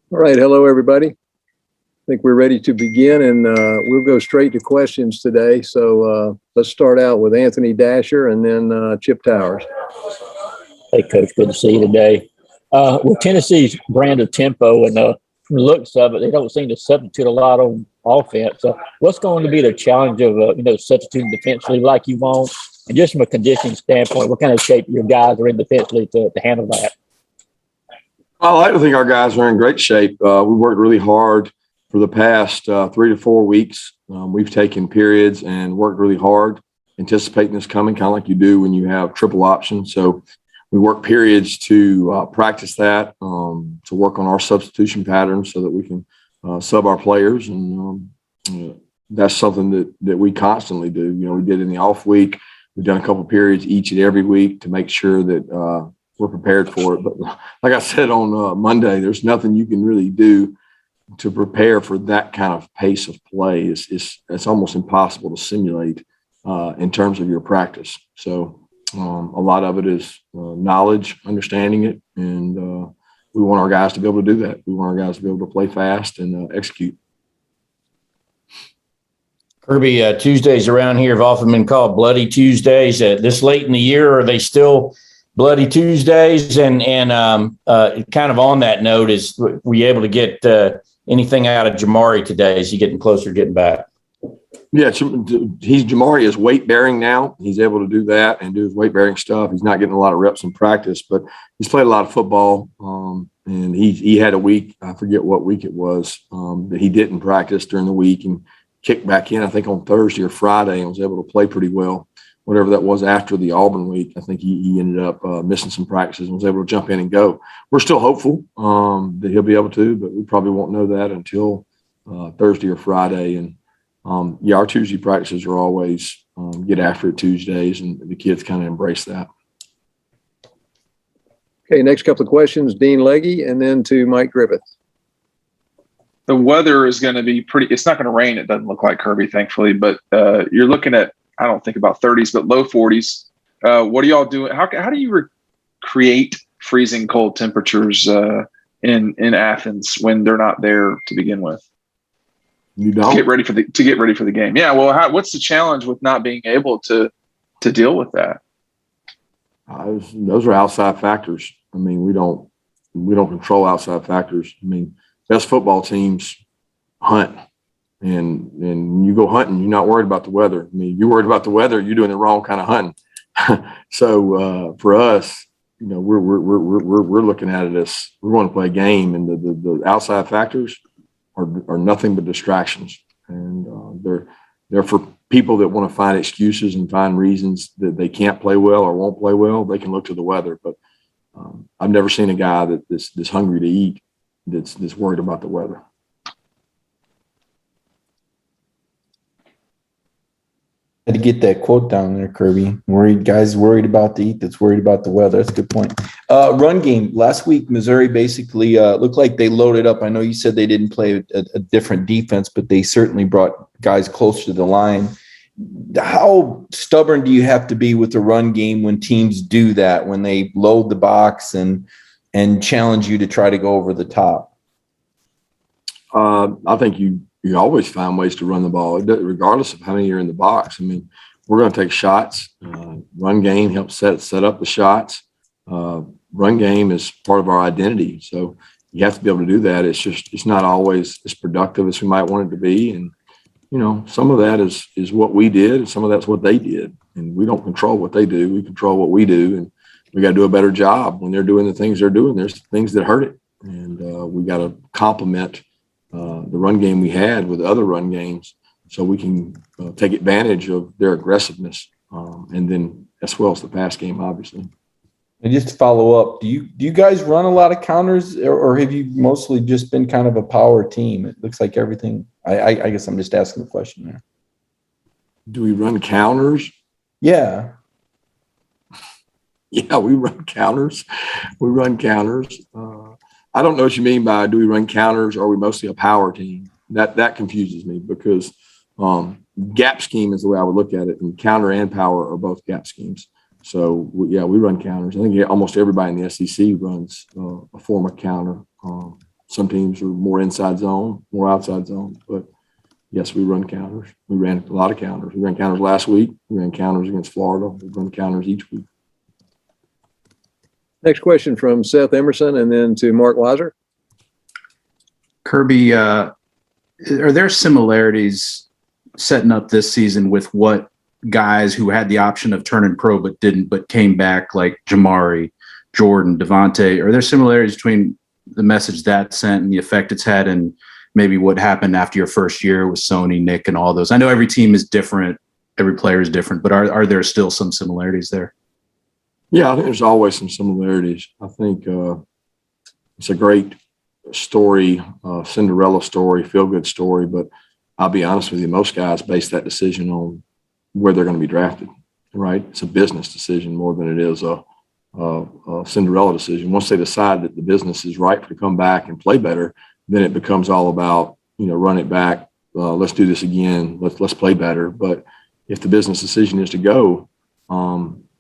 All right. Hello, everybody. I think we're ready to begin, and we'll go straight to questions today. So let's start out with Anthony Dasher and then Chip Towers. Hey, Coach, good to see you today. With Tennessee's brand of tempo and from the looks of it, they don't seem to substitute a lot on offense. So what's going to be the challenge of, substituting defensively like you want? And just from a conditioning standpoint, what kind of shape your guys are in defensively to handle that? I like to think our guys are in great shape. We worked really hard for the past 3 to 4 weeks. We've taken periods and worked really hard, anticipating this coming, kind of like you do when you have triple options. So we work periods to practice that, to work on our substitution patterns so that we can sub our players. And that's something that we constantly do. We did in the off week. We've done a couple of periods each and every week to make sure that we're prepared for it. But like I said on Monday, there's nothing you can really do to prepare for that kind of pace of play. It's almost impossible to simulate in terms of your practice. So a lot of it is knowledge, understanding it, and we want our guys to be able to do that. We want our guys to be able to play fast and execute. Kirby, Tuesdays around here have often been called Bloody Tuesdays. This late in the year, are they still Bloody Tuesdays? And kind of on that note, were you able to get anything out of Jamari today as you getting closer to getting back? Yeah, Jamari is weight bearing now. He's able to do that and do his weight bearing stuff. He's not getting a lot of reps in practice, but he's played a lot of football. And he had a week, I forget what week it was, that he didn't practice during the week and kicked back in, I think on Thursday or Friday, and was able to play pretty well. Whatever that was after the Auburn week, I think he ended up missing some practices and was able to jump in and go. We're still hopeful that he'll be able to, but we probably won't know that until Thursday or Friday. And our Tuesday practices are always get after it Tuesdays, and the kids kind of embrace that. Okay, next couple of questions, Dean Legge, and then to Mike Griffith. The weather is going to be it's not going to rain, it doesn't look like, Kirby, thankfully, but you're looking at, I don't think about 30s, but low 40s. What are y'all doing? How do you create freezing cold temperatures in Athens when they're not there to begin with? You don't to get ready for the game. Yeah. Well, what's the challenge with not being able to deal with that? Those are outside factors. I mean, we don't control outside factors. I mean, best football teams hunt. And you go hunting, you're not worried about the weather. I mean, you're worried about the weather, you're doing the wrong kind of hunting. So for us, we're looking at it as we're going to play a game, and the outside factors are nothing but distractions, and they're for people that want to find excuses and find reasons that they can't play well or won't play well. They can look to the weather, but I've never seen a guy that's hungry to eat that's worried about the weather. Had to get that quote down there, Kirby. Worried about the eat that's worried about the weather. That's a good point. Run game. Last week, Missouri basically looked like they loaded up. I know you said they didn't play a different defense, but they certainly brought guys closer to the line. How stubborn do you have to be with the run game when teams do that, when they load the box and challenge you to try to go over the top? I think you always find ways to run the ball, regardless of how many are in the box. I mean, we're going to take shots. Run game helps set up the shots. Run game is part of our identity. So you have to be able to do that. It's not always as productive as we might want it to be. And, some of that is what we did, and some of that's what they did. And we don't control what they do. We control what we do. And we got to do a better job when they're doing the things they're doing. There's things that hurt it. And we got to complement the run game we had with other run games so we can take advantage of their aggressiveness, and then as well as the pass game, obviously. And just to follow up, do you guys run a lot of counters, or have you mostly just been kind of a power team? It looks like everything. I guess I'm just asking the question there. Do we run counters? Yeah. Yeah, we run counters. I don't know what you mean by do we run counters, or are we mostly a power team? That confuses me, because gap scheme is the way I would look at it, and counter and power are both gap schemes. So, we run counters. I think almost everybody in the SEC runs a form of counter. Some teams are more inside zone, more outside zone. But yes, we run counters. We ran a lot of counters. We ran counters last week. We ran counters against Florida. We run counters each week. Next question from Seth Emerson and then to Mark Weiser. Kirby, are there similarities setting up this season with what guys who had the option of turning pro but didn't, but came back, like Jamari, Jordan, Devontae? Are there similarities between the message that sent and the effect it's had, and maybe what happened after your first year with Sony, Nick, and all those? I know every team is different, every player is different, but are there still some similarities there? Yeah, I think there's always some similarities. I think it's a great story, Cinderella story, feel-good story, but I'll be honest with you, most guys base that decision on where they're going to be drafted, right? It's a business decision more than it is a Cinderella decision. Once they decide that the business is right to come back and play better, then it becomes all about, run it back. Let's do this again. Let's play better. But if the business decision is to go,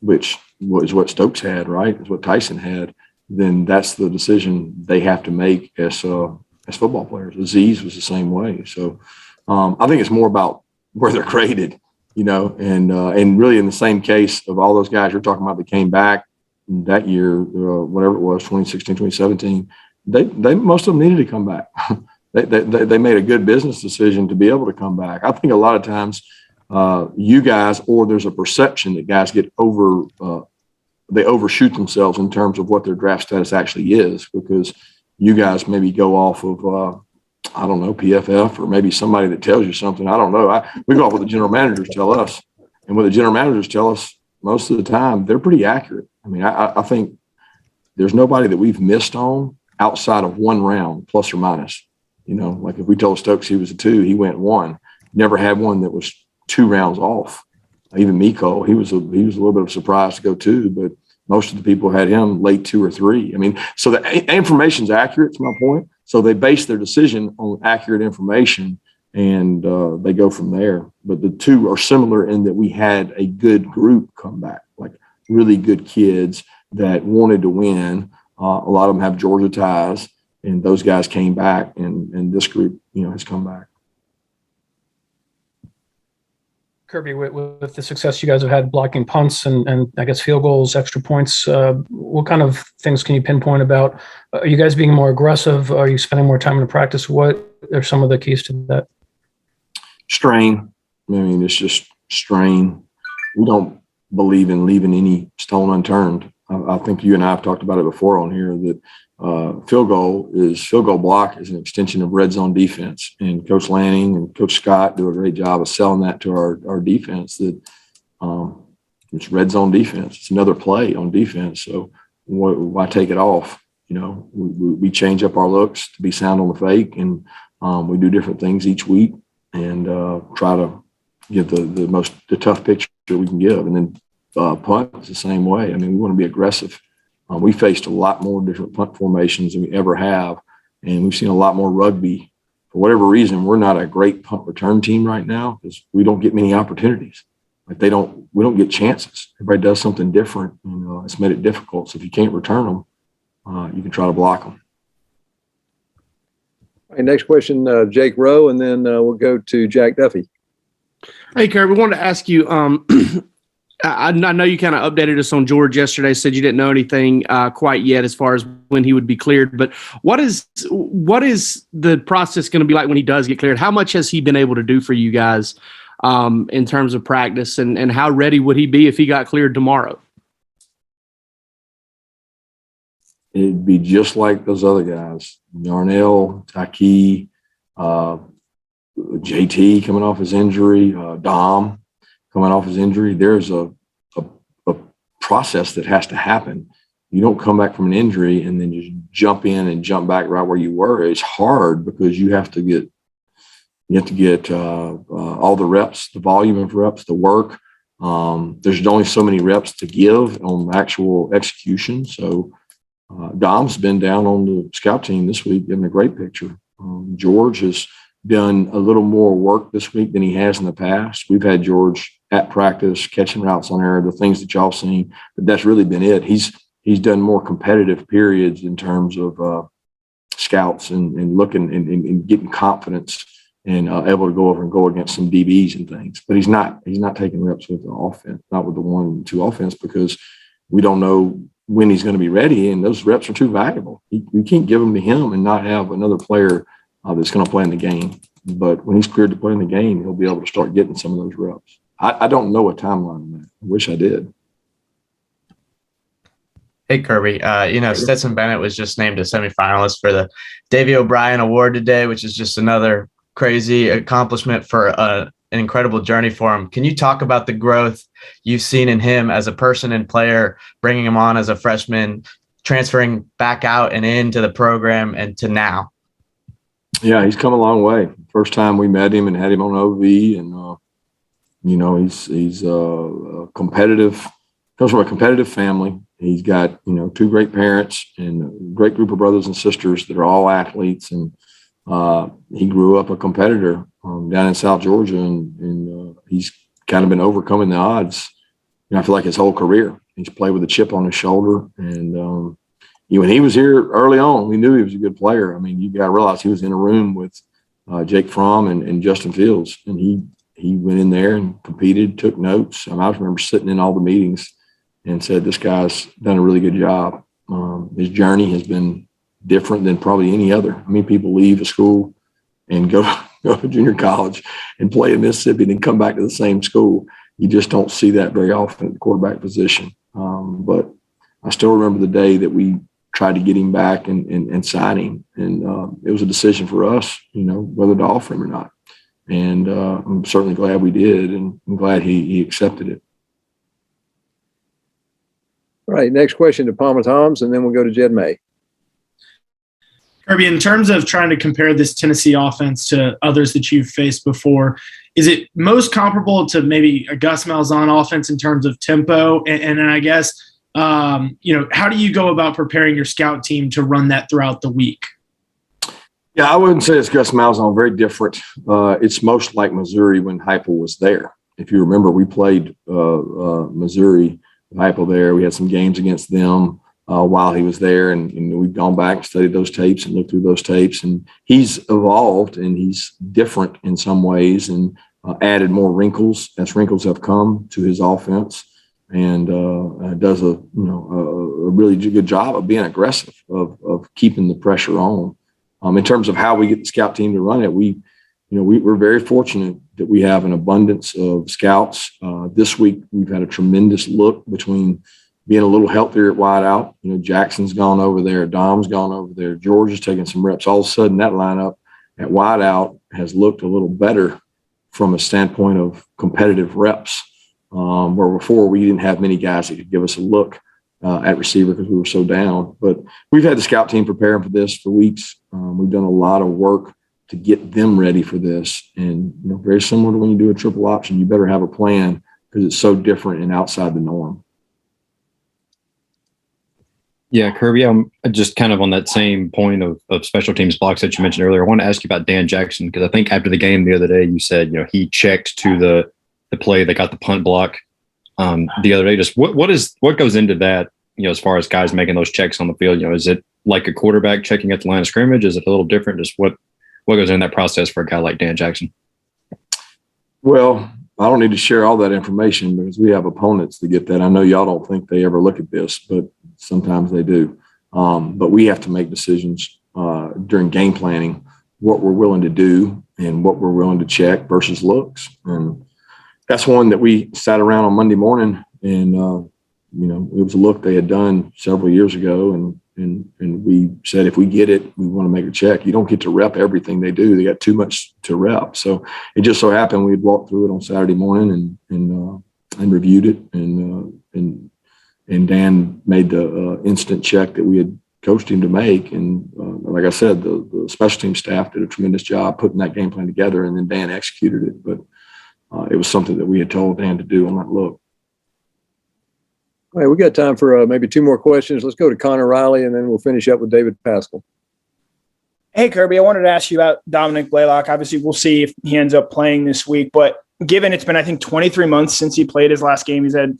which is what Stokes had, right? Is what Tyson had, then that's the decision they have to make as football players. Aziz was the same way. So I think it's more about where they're graded, and really in the same case of all those guys you're talking about that came back that year, whatever it was, 2016, 2017, they most of them needed to come back. they made a good business decision to be able to come back. I think a lot of times you guys, or there's a perception that guys get they overshoot themselves in terms of what their draft status actually is, because you guys maybe go off of, I don't know, PFF, or maybe somebody that tells you something. I don't know. We go off what the general managers tell us. And what the general managers tell us most of the time, they're pretty accurate. I mean, I think there's nobody that we've missed on outside of one round, plus or minus. Like if we told Stokes he was a 2, he went 1. Never had one that was 2 rounds off. Even Miko, he was a little bit of a surprise to go 2, but most of the people had him late 2 or 3. I mean, so the information's accurate, to my point. So they base their decision on accurate information, and they go from there. But the two are similar in that we had a good group come back, like really good kids that wanted to win. A lot of them have Georgia ties, and those guys came back, and this group, has come back. Kirby, with the success you guys have had blocking punts and I guess field goals, extra points, what kind of things can you pinpoint about? Are you guys being more aggressive? Are you spending more time in practice? What are some of the keys to that? Strain. I mean, it's just strain. We don't believe in leaving any stone unturned. I think you and I have talked about it before on here that field goal block is an extension of red zone defense, and Coach Lanning and Coach Scott do a great job of selling that to our defense, that it's red zone defense. It's another play on defense. So why take it off? We change up our looks to be sound on the fake, and we do different things each week and try to give the tough picture we can give. And then punt is the same way. I mean, we want to be aggressive. We faced a lot more different punt formations than we ever have, and we've seen a lot more rugby. For whatever reason, we're not a great punt return team right now because we don't get many opportunities. Like we don't get chances. Everybody does something different, and it's made it difficult. So if you can't return them, you can try to block them. All right, next question, Jake Rowe, and then we'll go to Jack Duffy. Hey, Kirby, I wanted to ask you, I know you kind of updated us on George yesterday, said you didn't know anything quite yet as far as when he would be cleared, but what is the process going to be like when he does get cleared? How much has he been able to do for you guys in terms of practice, and how ready would he be if he got cleared tomorrow? It'd be just like those other guys, Yarnell, Taki, JT coming off his injury, Dom coming off his injury. There's a process that has to happen. You don't come back from an injury and then just jump in and jump back right where you were. It's hard because you have to get all the reps, the volume of reps, the work. There's only so many reps to give on actual execution. So Dom's been down on the scout team this week, getting a great picture. George has done a little more work this week than he has in the past. We've had George at practice, catching routes on air, the things that y'all seen, but that's really been it. He's done more competitive periods in terms of scouts and looking and getting confidence and able to go over and go against some DBs and things. But he's not taking reps with the offense, not with the 1-2 offense, because we don't know when he's going to be ready, and those reps are too valuable. We can't give them to him and not have another player that's going to play in the game. But when he's cleared to play in the game, he'll be able to start getting some of those reps. I don't know a timeline on that. I wish I did. Hey, Kirby. Stetson Bennett was just named a semifinalist for the Davey O'Brien Award today, which is just another crazy accomplishment for an incredible journey for him. Can you talk about the growth you've seen in him as a person and player, bringing him on as a freshman, transferring back out and into the program and to now? Yeah, he's come a long way. First time we met him and had him on OV, and he's competitive. Comes from a competitive family. He's got 2 great parents and a great group of brothers and sisters that are all athletes, and he grew up a competitor down in South Georgia, and he's kind of been overcoming the odds. I feel like his whole career. He's played with a chip on his shoulder, and when he was here early on, we knew he was a good player. I mean, you got to realize he was in a room with Jake Fromm and Justin Fields, and he went in there and competed, took notes. I remember sitting in all the meetings and said, this guy's done a really good job. His journey has been different than probably any other. I mean, people leave a school and go to junior college and play in Mississippi and then come back to the same school. You just don't see that very often at the quarterback position. But I still remember the day that we tried to get him back and sign him. And it was a decision for us, whether to offer him or not. And I'm certainly glad we did, and I'm glad he accepted it. All right, next question to Palmer Toms, and then we'll go to Jed May. Kirby, in terms of trying to compare this Tennessee offense to others that you've faced before, is it most comparable to maybe a Gus Malzahn offense in terms of tempo? And I guess, how do you go about preparing your scout team to run that throughout the week? Yeah, I wouldn't say it's Gus Malzahn. Very different. It's most like Missouri when Heupel was there. If you remember, we played Missouri, Heupel there. We had some games against them while he was there, and we've gone back and studied those tapes and looked through those tapes. And he's evolved, and he's different in some ways, and added more wrinkles as wrinkles have come to his offense, and does a really good job of being aggressive, of keeping the pressure on. In terms of how we get the scout team to run it, we're very fortunate that we have an abundance of scouts. This week, we've had a tremendous look between being a little healthier at wideout. Jackson's gone over there, Dom's gone over there, George is taking some reps. All of a sudden, that lineup at wideout has looked a little better from a standpoint of competitive reps, where before we didn't have many guys that could give us a look at receiver because we were so down. But we've had the scout team preparing for this for weeks. We've done a lot of work to get them ready for this. And, very similar to when you do a triple option, you better have a plan because it's so different and outside the norm. Yeah, Kirby, I'm just kind of on that same point of special teams blocks that you mentioned earlier. I want to ask you about Dan Jackson, because I think after the game the other day, you said, he checked to the play that got the punt block the other day. Just what goes into that, as far as guys making those checks on the field? Is it like a quarterback checking at the line of scrimmage? Is it a little different? Just what goes in that process for a guy like Dan Jackson? Well, I don't need to share all that information because we have opponents that get that. I know y'all don't think they ever look at this, but sometimes they do. But we have to make decisions during game planning, what we're willing to do and what we're willing to check versus looks. And that's one that we sat around on Monday morning, and it was a look they had done several years ago, and we said, if we get it, we want to make a check. You don't get to rep everything they do. They got too much to rep. So it just so happened we'd walked through it on Saturday morning and reviewed it, and Dan made the instant check that we had coached him to make. And like I said, the special team staff did a tremendous job putting that game plan together, and then Dan executed it. But it was something that we had told Dan to do on that look. All right, we got time for maybe 2 more questions. Let's go to Connor Riley, and then we'll finish up with David Pascal. Hey, Kirby, I wanted to ask you about Dominick Blaylock. Obviously, we'll see if he ends up playing this week. But given it's been, I think, 23 months since he played his last game, he's had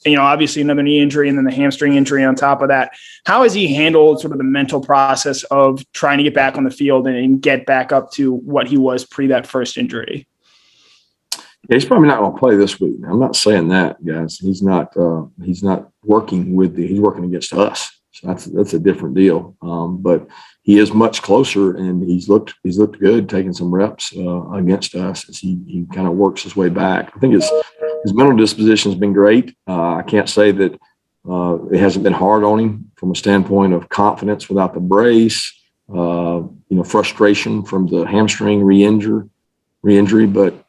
obviously another knee injury and then the hamstring injury on top of that. How has he handled sort of the mental process of trying to get back on the field and get back up to what he was pre that first injury? Yeah, he's probably not going to play this week. I'm not saying that, guys. He's not working with he's working against us. So that's a different deal. But he is much closer, and he's looked good taking some reps against us as he kind of works his way back. I think his mental disposition has been great. I can't say that it hasn't been hard on him from a standpoint of confidence without the brace, frustration from the hamstring re-injury, but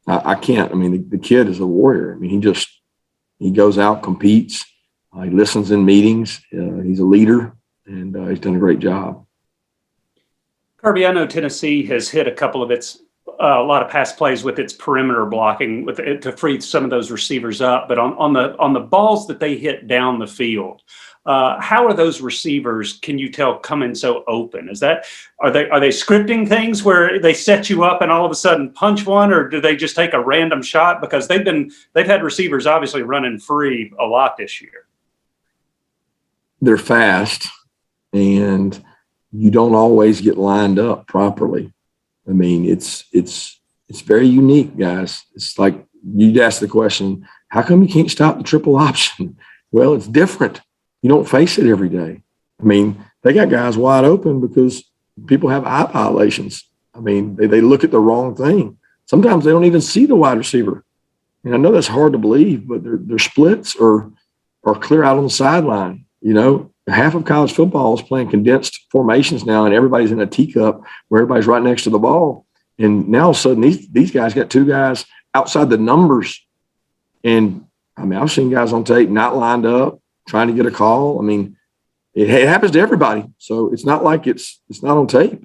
I can't. I mean, the kid is a warrior. I mean, he goes out, competes, he listens in meetings. He's a leader, and he's done a great job. Kirby, I know Tennessee has hit a lot of pass plays with its perimeter blocking to free some of those receivers up. But on the balls that they hit down the field, how are those receivers, can you tell, coming so open? Are they scripting things where they set you up and all of a sudden punch one, or do they just take a random shot? Because they've had receivers obviously running free a lot this year. They're fast, and you don't always get lined up properly. I mean, it's very unique, guys. It's like you'd ask the question, how come you can't stop the triple option? Well, it's different. You don't face it every day. I mean, they got guys wide open because people have eye violations. I mean, they look at the wrong thing. Sometimes they don't even see the wide receiver. And I know that's hard to believe, but their splits are clear out on the sideline. Half of college football is playing condensed formations now, and everybody's in a teacup where everybody's right next to the ball. And now all of a sudden these guys got two guys outside the numbers. And I mean, I've seen guys on tape not lined up, trying to get a call. I mean, it happens to everybody. So it's not like it's not on tape.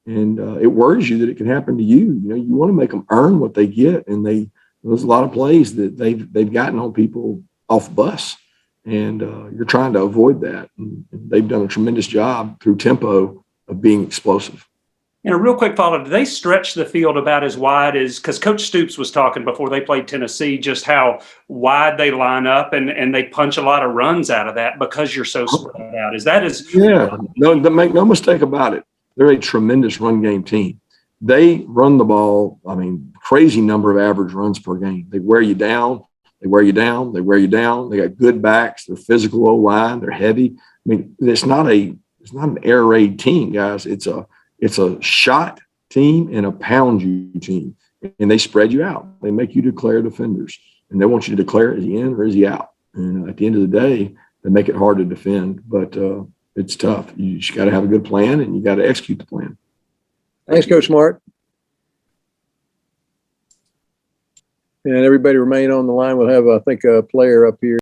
And it worries you that it can happen to you. You want to make them earn what they get. And there's a lot of plays that they've gotten on people off bus. And you're trying to avoid that. And they've done a tremendous job through tempo of being explosive. And a real quick follow-up, do they stretch the field about as wide as, because Coach Stoops was talking before they played Tennessee, just how wide they line up and they punch a lot of runs out of that because you're so spread out. Yeah, no, make no mistake about it. They're a tremendous run game team. They run the ball, crazy number of average runs per game. They wear you down. They wear you down. They wear you down. They got good backs. They're physical O-line. They're heavy. I mean, it's not an air raid team, guys. It's a shot team and a pound you team, and they spread you out. They make you declare defenders, and they want you to declare, is he in or is he out? And at the end of the day, they make it hard to defend, but it's tough. You just got to have a good plan, and you got to execute the plan. Thanks, Coach Smart. And everybody remain on the line. We'll have, I think, a player up here.